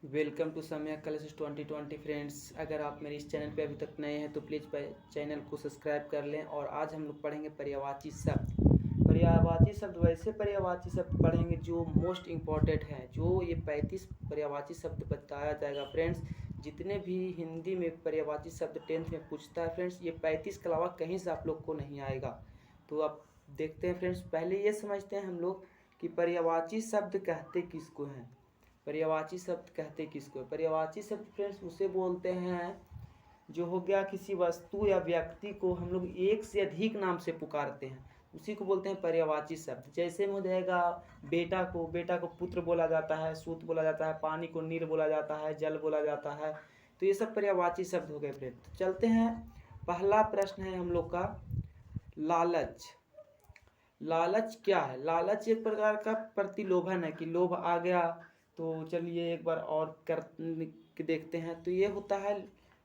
Welcome to सम्यक classes 2020 friends. अगर आप मेरे इस चैनल पे अभी तक नए हैं तो प्लीज़ चैनल को सब्सक्राइब कर लें। और आज हम लोग पढ़ेंगे पर्यायवाची शब्द। पर्यायवाची शब्द वैसे पर्यायवाची शब्द पढ़ेंगे जो मोस्ट इम्पॉर्टेंट हैं। जो ये 35 पर्यायवाची शब्द बताया जाएगा फ्रेंड्स। जितने भी हिंदी में पर्यायवाची शब्द 10th में पूछता है फ्रेंड्स, ये 35 के अलावा कहीं से आप लोग को नहीं आएगा। तो आप देखते हैं फ्रेंड्स, पहले ये समझते हैं हम लोग कि पर्यायवाची शब्द कहते किसको हैं। पर्यायवाची शब्द कहते किसको है? पर्यायवाची शब्द फ्रेंड्स उसे बोलते हैं जो हो गया किसी वस्तु या व्यक्ति को हम लोग एक से अधिक नाम से पुकारते हैं, उसी को बोलते हैं पर्यायवाची शब्द। जैसे में हो जाएगा बेटा को पुत्र बोला जाता है, सूत बोला जाता है, पानी को नीर बोला जाता है, जल बोला जाता है। तो ये सब पर्यायवाची शब्द हो गए फ्रेंड। तो चलते हैं, पहला प्रश्न है हम लोग का लालच। लालच क्या है? लालच एक प्रकार का प्रतिलोभन है कि लोभ आ गया तो चलिए एक बार और कर के देखते हैं। तो ये होता है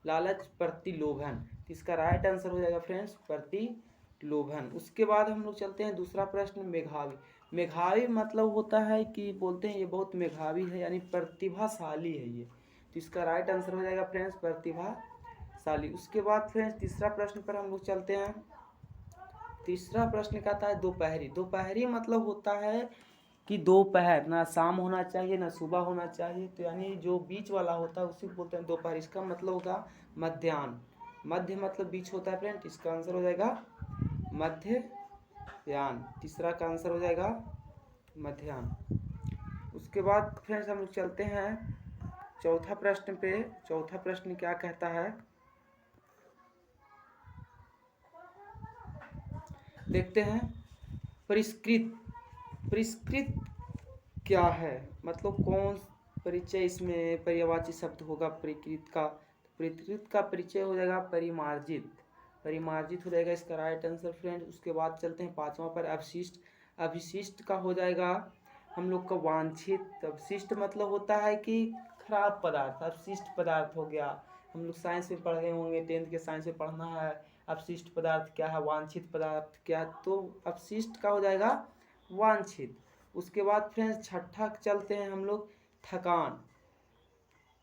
लालच प्रतिलोभन। तो इसका राइट आंसर हो जाएगा फ्रेंड्स प्रतिलोभन। उसके बाद हम लोग चलते हैं दूसरा प्रश्न, मेधावी। मेधावी मतलब होता है कि बोलते हैं ये बहुत मेधावी है, यानी प्रतिभाशाली है ये। तो इसका राइट आंसर हो जाएगा फ्रेंड्स प्रतिभाशाली। उसके बाद फ्रेंड्स तीसरा प्रश्न पर हम लोग चलते हैं। तीसरा प्रश्न कहता है दोपहरी। दोपहरी मतलब होता है कि दोपहर, ना शाम होना चाहिए ना सुबह होना चाहिए, तो यानी जो बीच वाला होता है उसी को बोलते हैं दोपहर। इसका मतलब होगा मध्याह्न। मध्य मतलब बीच होता है फ्रेंड। इसका आंसर हो जाएगा मध्याह्न। तीसरा का आंसर हो जाएगा मध्याह्न। उसके बाद फ्रेंड्स हम लोग चलते हैं चौथा प्रश्न पे। चौथा प्रश्न क्या कहता है देखते हैं। परिष्कृत। परिष्कृत क्या है? मतलब कौन परिचय इसमें पर्यायवाची शब्द होगा परिकृत का? परिकृत का परिचय हो जाएगा परिमार्जित। परिमार्जित हो जाएगा इसका राइट आंसर फ्रेंड। उसके बाद चलते हैं पांचवा पर, अवशिष्ट। अवशिष्ट का हो जाएगा हम लोग का वांछित। अवशिष्ट मतलब होता है कि खराब पदार्थ, अवशिष्ट पदार्थ हो गया। हम लोग साइंस में पढ़े होंगे, 10th के साइंस में पढ़ना है अवशिष्ट पदार्थ क्या है, वांछित पदार्थ क्या है। तो अवशिष्ट का हो जाएगा वांछित। उसके बाद फ्रेंड्स छठा चलते हैं हम लोग, थकान।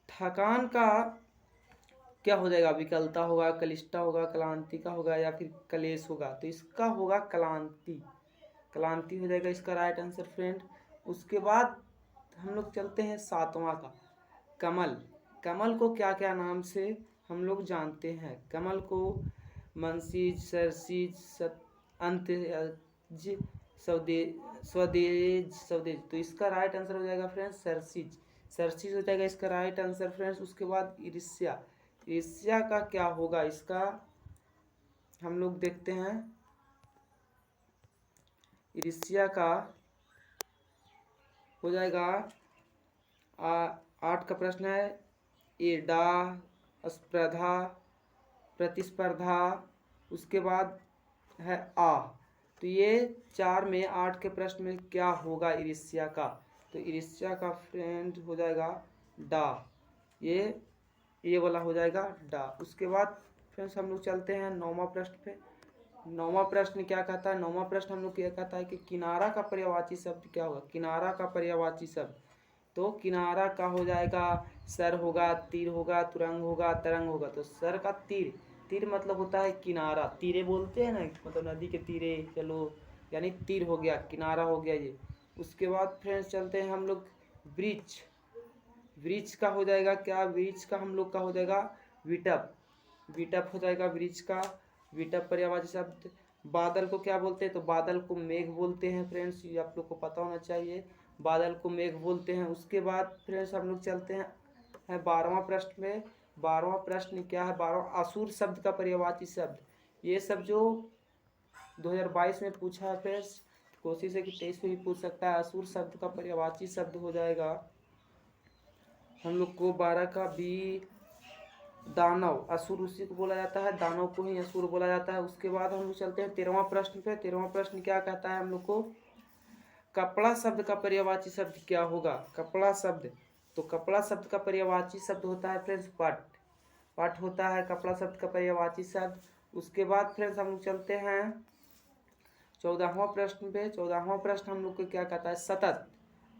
थकान का क्या हो जाएगा? विकलता होगा, कलिष्ठा होगा, क्लांति का होगा या फिर कलेश होगा? तो इसका होगा क्लांति। क्लांति हो जाएगा इसका राइट आंसर फ्रेंड। उसके बाद हम लोग चलते हैं सातवां का, कमल। कमल को क्या क्या नाम से हम लोग जानते हैं? कमल को मनसीज, सरसीज, अंतज, स्वदेज, स्वदेज। तो इसका राइट आंसर हो जाएगा फ्रेंड्स सरसीज। सरसीज हो जाएगा इसका राइट आंसर फ्रेंड्स। उसके बाद ईर्ष्या। ईर्ष्या का क्या होगा? इसका हम लोग देखते हैं। ईर्ष्या का हो जाएगा 8 का प्रश्न है, ईर्ष्या, स्पर्धा, प्रतिस्पर्धा। उसके बाद है आ। तो ये 4 में 8 के प्रश्न में क्या होगा ईर्ष्या का? तो ईर्ष्या का फ्रेंड हो जाएगा डा। ये वाला हो जाएगा डा। उसके बाद फ्रेंड्स हम लोग चलते हैं 9वां प्रश्न पे। 9वां प्रश्न क्या कहता है? 9वां प्रश्न हम लोग क्या कहता है कि किनारा का पर्यायवाची शब्द क्या होगा? किनारा का पर्यायवाची शब्द, तो किनारा का हो जाएगा सर होगा, तीर होगा, तुरंग होगा, तरंग होगा। तो सर का तीर। तीर मतलब होता है किनारा। तीरे बोलते हैं ना, मतलब नदी के तीरे चलो, यानी तीर हो गया, किनारा हो गया ये। उसके बाद फ्रेंड्स चलते हैं हम लोग वृक्ष। वृक्ष का हो जाएगा क्या? वृक्ष का हम लोग का हो जाएगा विटप। विटप हो जाएगा वृक्ष का। विटप पर्यायवाची शब्द। बादल को क्या बोलते हैं? तो बादल को मेघ बोलते हैं फ्रेंड्स, ये आप लोग को पता होना चाहिए। बादल को मेघ बोलते हैं। उसके बाद फ्रेंड्स हम लोग चलते हैं 12वां प्रश्न में। 12वां प्रश्न क्या है? 12वां असुर शब्द का पर्यायवाची शब्द। ये सब जो 2022 में पूछा है फ्रेंड्स, कोशिश है कि 23 में भी पूछ सकता है। असुर शब्द का पर्यायवाची शब्द हो जाएगा हम लोग को 12 का बी, दानव। असुर उसी को बोला जाता है, दानव को ही असुर बोला जाता है। उसके बाद हम लोग चलते हैं 13वां प्रश्न पे। 13वां प्रश्न क्या कहता है हम लोग को? कपड़ा शब्द का पर्यायवाची शब्द क्या होगा? कपड़ा शब्द, तो कपड़ा शब्द का पर्यायवाची शब्द होता है फ्रेंड्स पट। पट होता है कपड़ा शब्द का पर्यायवाची शब्द। उसके बाद फ्रेंड्स हम लोग चलते हैं 14वां प्रश्न पे। 14वां प्रश्न हम लोग को क्या कहता है? सतत,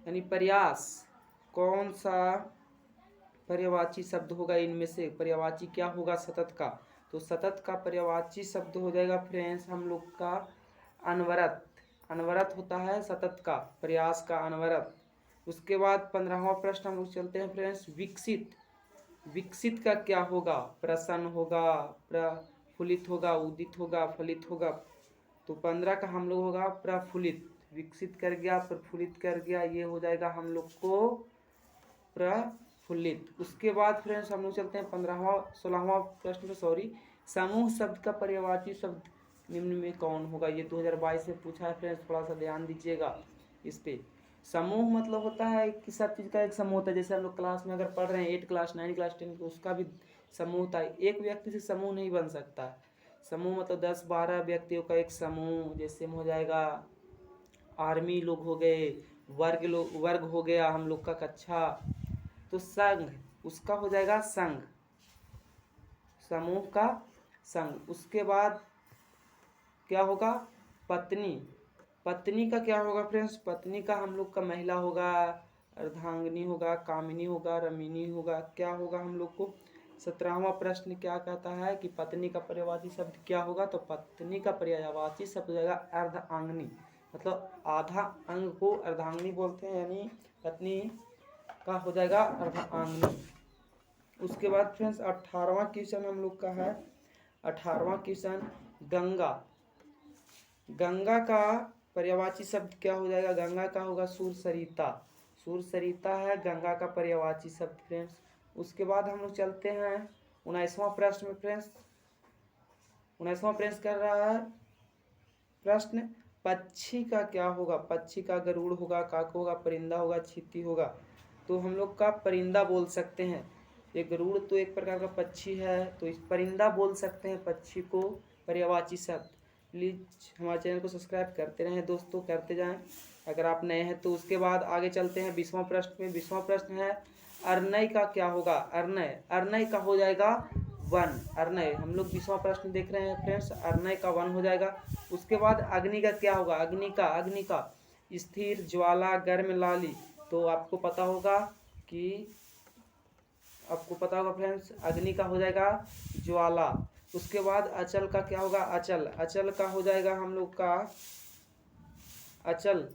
यानी प्रयास। कौन सा पर्यायवाची शब्द होगा इनमें से? पर्यायवाची क्या होगा सतत का? तो सतत का पर्यायवाची शब्द हो जाएगा फ्रेंड्स हम लोग का अनवरत। अनवरत होता है सतत का, प्रयास का अनवरत। उसके बाद 15वां प्रश्न हम लोग चलते हैं फ्रेंड्स, विकसित। विकसित का क्या होगा? प्रसन्न होगा, प्रफुल्लित होगा, उदित होगा, फलित होगा। तो 15 का हम लोग होगा प्रफुल्लित। विकसित कर गया, प्रफुल्लित कर गया, ये हो जाएगा हम लोग को प्रफुल्लित। उसके बाद फ्रेंड्स हम लोग चलते हैं 16वां प्रश्न पे, सॉरी। समूह शब्द का पर्यायवाची शब्द निम्न में कौन होगा? ये 2022 में पूछा है फ्रेंड्स, थोड़ा सा ध्यान दीजिएगा इस पे। समूह मतलब होता है कि सब चीज़ का एक समूह होता है। जैसे हम लोग क्लास में अगर पढ़ रहे हैं 8 क्लास 9 क्लास 10, तो उसका भी समूह होता है। एक व्यक्ति से समूह नहीं बन सकता। समूह मतलब 10-12 व्यक्तियों का एक समूह। जैसे हो जाएगा आर्मी लोग हो गए, वर्ग हो गया हम लोग का कक्षा। तो संघ, उसका हो जाएगा संघ, समूह का संघ। उसके बाद क्या होगा? पत्नी। पत्नी का क्या होगा फ्रेंड्स? पत्नी का हम लोग का महिला होगा, अर्धांगिनी होगा, कामिनी होगा, रमिनी होगा। क्या होगा हम लोग को? 17वां प्रश्न क्या कहता है कि पत्नी का पर्यायवाची शब्द क्या होगा? तो पत्नी का पर्यायवाची शब्द हो जाएगा अर्धांगिनी। मतलब आधा अंग को अर्धांगिनी बोलते हैं, यानी पत्नी का हो जाएगा अर्धांगिनी। उसके बाद फ्रेंड्स 18वां क्वेश्चन हम लोग का है। 18वां क्वेश्चन, गंगा। गंगा का पर्यायवाची शब्द क्या हो जाएगा? गंगा का होगा सुरसरिता। सुरसरिता है गंगा का पर्यायवाची शब्द फ्रेंड्स। उसके बाद हम लोग चलते हैं 19वां प्रश्न में फ्रेंड्स। 19वां प्रश्न कर रहा है प्रश्न, पक्षी का क्या होगा? पक्षी का गरुड़ होगा, काक होगा, परिंदा होगा, चींटी होगा। तो हम लोग का परिंदा बोल सकते हैं। ये गरुड़ तो एक प्रकार का पक्षी है, तो इस परिंदा बोल सकते हैं पक्षी को पर्यायवाची शब्द। प्लीज़ हमारे चैनल को सब्सक्राइब करते रहें दोस्तों, करते जाएं अगर आप नए हैं तो। उसके बाद आगे चलते हैं 20वां प्रश्न में। 20वां प्रश्न है, अर्नय का क्या होगा? अर्नय, अर्नय का हो जाएगा वन। अर्नय हम लोग 20वां प्रश्न देख रहे हैं फ्रेंड्स, अर्नय का वन हो जाएगा। उसके बाद अग्नि का क्या होगा? अग्नि का स्थिर, ज्वाला, गर्म, लाली। तो आपको पता होगा फ्रेंड्स, अग्नि का हो जाएगा ज्वाला। उसके बाद अचल का क्या होगा? अचल, अचल का हो जाएगा हम लोग का अचल।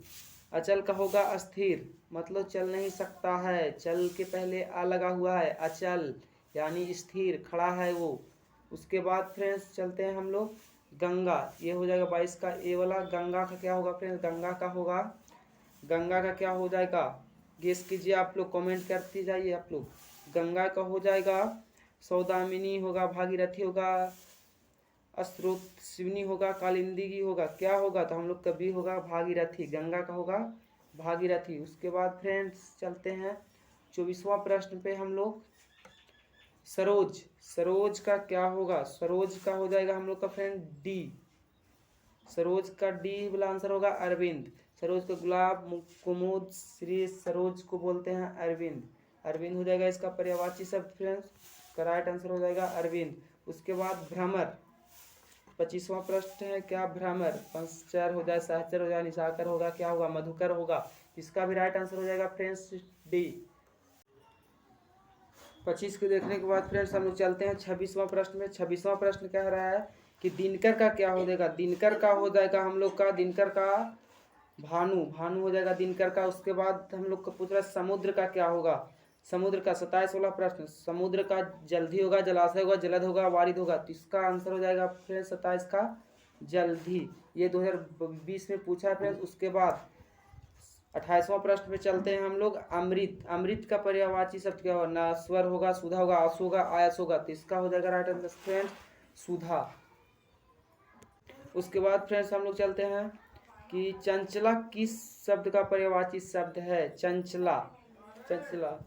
अचल का होगा अस्थिर, मतलब चल नहीं सकता है। चल के पहले आ लगा हुआ है, अचल यानी स्थिर, खड़ा है वो। उसके बाद फ्रेंड्स चलते हैं हम लोग गंगा। ये हो जाएगा 22 का ए वाला। गंगा का क्या होगा फ्रेंड्स? गंगा का क्या हो जाएगा? गेस कीजिए आप लोग, कमेंट करते जाइए आप लोग। गंगा का हो जाएगा सौदामिनी होगा, भागीरथी होगा, स्रोतस्विनी होगा, कालिंदी होगा। क्या होगा? तो हम लोग का बी होगा भागीरथी। गंगा का होगा भागीरथी। उसके बाद फ्रेंड्स चलते हैं 24वां प्रश्न पे हम लोग, सरोज। सरोज का क्या होगा? सरोज का हो जाएगा हम लोग का फ्रेंड डी। सरोज का डी वाला आंसर होगा अरविंद। सरोज को गुलाब, कुमुद, श्री सरोज को बोलते हैं अरविंद। अरविंद हो जाएगा इसका पर्यायवाची शब्द फ्रेंड्स, का राइट आंसर हो जाएगा अरविंद। उसके बाद भ्रमर। 25वां प्रश्न है, क्या भ्रमर? पंचर हो जाए, सहचर हो जाए, निशाकर होगा, क्या होगा? मधुकर होगा। इसका भी राइट आंसर हो जाएगा फ्रेंड्स डी। 25 को देखने के बाद फ्रेंड्स हम लोग चलते हैं 26वां प्रश्न में। 26वां प्रश्न कह रहा है कि दिनकर का क्या हो जाएगा? दिनकर का हो जाएगा हम लोग का, दिनकर का भानु। भानु हो जाएगा दिनकर का। उसके बाद हम लोग को पूछ रहा है समुद्र का क्या होगा? समुद्र का 27 वाला प्रश्न, समुद्र का जल्दी होगा, जलाशय होगा, जलद होगा, वारिद होगा। तो इसका आंसर हो जाएगा फ्रेंड्स 27 का जल्दी। ये 2020 में पूछा है फ्रेंड्स। उसके बाद 28वां प्रश्न पे चलते हैं हम लोग, अमृत। अमृत का पर्यायवाची शब्द क्या होगा? नश्वर होगा, सुधा होगा, आंसू होगा, आयस होगा। तो इसका हो जाएगा राइट आंसर फ्रेंड्स सुधा। उसके बाद फ्रेंड्स हम लोग चलते हैं कि चंचला किस शब्द का पर्यायवाची शब्द है? चंचला, चंचला,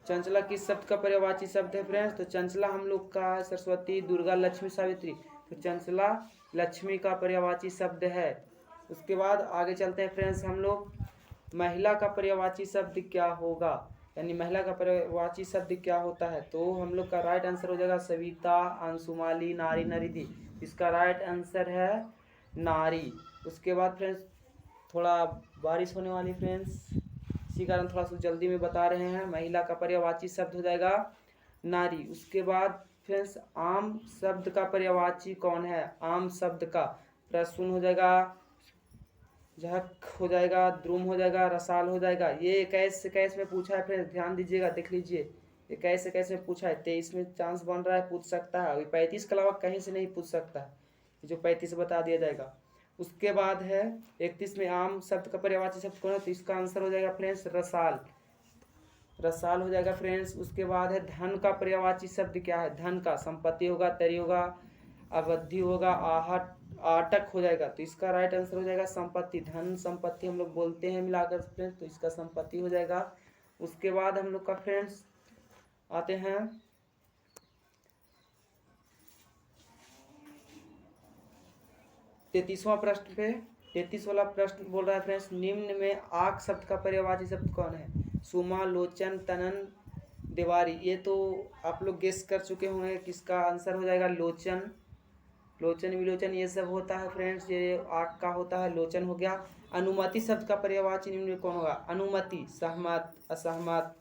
चंचला किस शब्द का पर्यायवाची शब्द है फ्रेंड्स? तो चंचला हम लोग का सरस्वती, दुर्गा, लक्ष्मी, सावित्री। तो चंचला लक्ष्मी का पर्यायवाची शब्द है। उसके बाद आगे चलते हैं फ्रेंड्स हम लोग, महिला का पर्यायवाची शब्द क्या होगा? यानी महिला का पर्यायवाची शब्द क्या होता है? तो हम लोग का राइट आंसर हो जाएगा सविता, अंशुमाली, नारी, नरिधि। इसका राइट आंसर है नारी। उसके बाद फ्रेंड्स थोड़ा बारिश होने वाली फ्रेंड्स, इसी कारण थोड़ा सा जल्दी में बता रहे हैं। महिला का पर्यायवाची शब्द हो जाएगा नारी। उसके बाद फ्रेंड्स आम शब्द का पर्यायवाची कौन है? आम शब्द का प्रसून हो जाएगा, झक हो जाएगा, द्रुम हो जाएगा, रसाल हो जाएगा। ये 21 में पूछा है फ्रेंड्स, ध्यान दीजिएगा, देख लीजिए। 21 में पूछा है, 23 में चांस बन रहा है, पूछ सकता है। अभी 35 के अलावा कहीं से नहीं पूछ सकता है, जो 35 बता दिया जाएगा। उसके बाद है 31 में आम शब्द का पर्यायवाची शब्द कौन है? तो इसका आंसर हो जाएगा फ्रेंड्स रसाल, रसाल हो जाएगा फ्रेंड्स। उसके बाद है धन का पर्यायवाची शब्द क्या है? धन का संपत्ति होगा, तरी होगा, अवधि होगा, आहट, आटक हो जाएगा। तो इसका राइट आंसर हो जाएगा संपत्ति। धन संपत्ति हम लोग बोलते हैं मिलाकर फ्रेंड्स, तो इसका संपत्ति हो जाएगा। उसके बाद हम लोग का फ्रेंड्स आते हैं 33वां प्रश्न पे। 33 वाला प्रश्न बोल रहा है फ्रेंड्स, निम्न में आक शब्द का पर्यायवाची शब्द कौन है? सुमा, लोचन, तनन, दीवारी। ये तो आप लोग गेस कर चुके होंगे किसका आंसर हो जाएगा लोचन। लोचन विलोचन ये सब होता है फ्रेंड्स, ये आक का होता है, लोचन हो गया। अनुमति शब्द का पर्यायवाची निम्न में कौन होगा? अनुमति, सहमत, असहमत,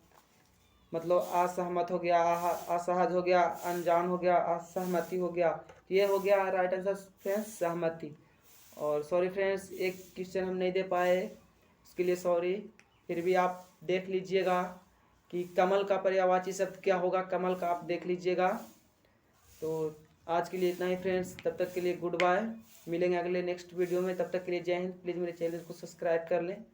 मतलब असहमत हो गया, असहज हो गया, अनजान हो गया, असहमति हो गया। ये हो गया राइट आंसर फ्रेंड्स सहमति। और सॉरी फ्रेंड्स, एक क्वेश्चन हम नहीं दे पाए, उसके लिए सॉरी। फिर भी आप देख लीजिएगा कि कमल का पर्यायवाची शब्द क्या होगा, कमल का आप देख लीजिएगा। तो आज के लिए इतना ही फ्रेंड्स, तब तक के लिए गुड बाय। मिलेंगे अगले नेक्स्ट वीडियो में, तब तक के लिए जय हिंद। प्लीज़ मेरे चैनल को सब्सक्राइब कर लें।